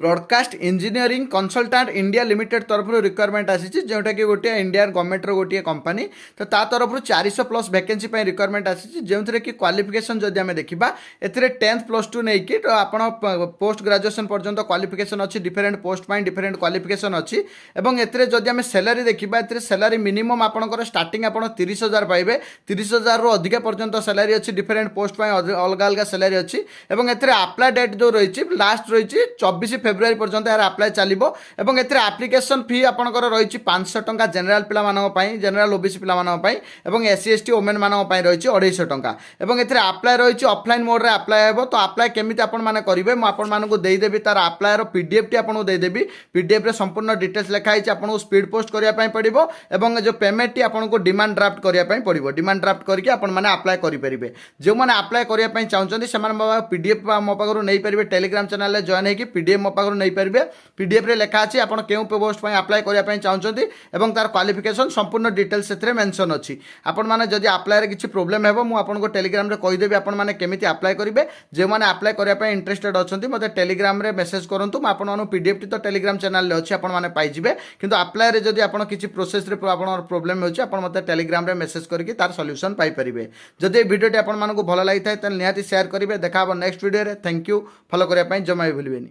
Broadcast engineering consultant India limited तरफ requirement आसी जोटा कि गोटे इंडियन गवर्नमेंट गोटे कंपनी तो ता तरफ 400 प्लस वैकेंसी रिक्वायरमेंट आसी जो कि क्वालिफिकेशन जदि आम देखा ए 10th +2 नहीं कि तो आपण पोस्ट ग्रेजुएशन पर्यंत क्वालिफिकेशन अच्छी डिफरेन्ट पोस्ट डिफरेन्ट क्वालिफिकेशन अच्छी और एदी आम सैलरी देखा ए सैलरी मिनिमम आपंकर स्टार्टिंग आप 30,000 पाइबे 30,000 रु अधिक पर्यंत सैलरी अच्छी डिफरेन्ट पोस्ट अलग अलग सैलरी अच्छी और एप्लाई डेट जो रही लास्ट रही 24 फेब्रुआरी पर्यंत यार अप्लाई चलो और ए आप्लिकेसन फी आपंकर रही 500 टंका जेनेल पाई जेनेल ओबीसी पाई और SC ST ओमेन रही 250 टंका और ए अप्लाई रही ऑफलाइन मोड रे अप्लाई हे तो अप्लाई केमी करेंगे मुझे देदेवि तार अप्लायर पीडीएफ टी आपको देदेवि पीडीएफ रे संपूर्ण डिटेल्स लिखाई आपको स्पीड पोस्ट करने पड़ो और जो पेमेंट टी आपको डिमांड ड्राफ्ट करने पड़ो डिमांड ड्राफ्ट करके अप्लाई करेंगे जो मैंने अप्लाई करने चाहते हैं पीडीएफ मो पाखु नहीं पारे टेलीग्राम चैनल में जॉइन होगी पीडीएफ मो पाखु नहीं पारे पीडीएफ रे लिखा अच्छी आप क्यों पोस्ट अप्लाई करने चाहते हैं तार क्वालिफिकेशन संपूर्ण डिटेल्स से मेंशन अच्छी आपण मैंने जब अप्लाई किसी प्रोब्लेम है मुझे टेलीग्राम रे कहीदेवी आपण मैंने केमी अप्लाई करेंगे जो मैंने अप्लाई करने इंटरेस्टेड अच्छा मतलब टेलीग्राम रे मेसेज करूँ मुझे पीडीएफ टी तो टेलीग्राम चैनल में अच्छी आपने पाइबे किंतु अप्लाई रे जब आप किसी प्रोसेस रे प्रोब्लेम होची आपण मते टेलीग्राम रे मेसेज करके तार सॉल्यूशन पाई परिबे जदि वीडियो टी आपण मानको भल लागि थाए त निहाती शेयर करिवे देखा नेक्स्ट वीडियो रे थैंक यू फॉलो करिया पई जमा भी भूलिबेनी।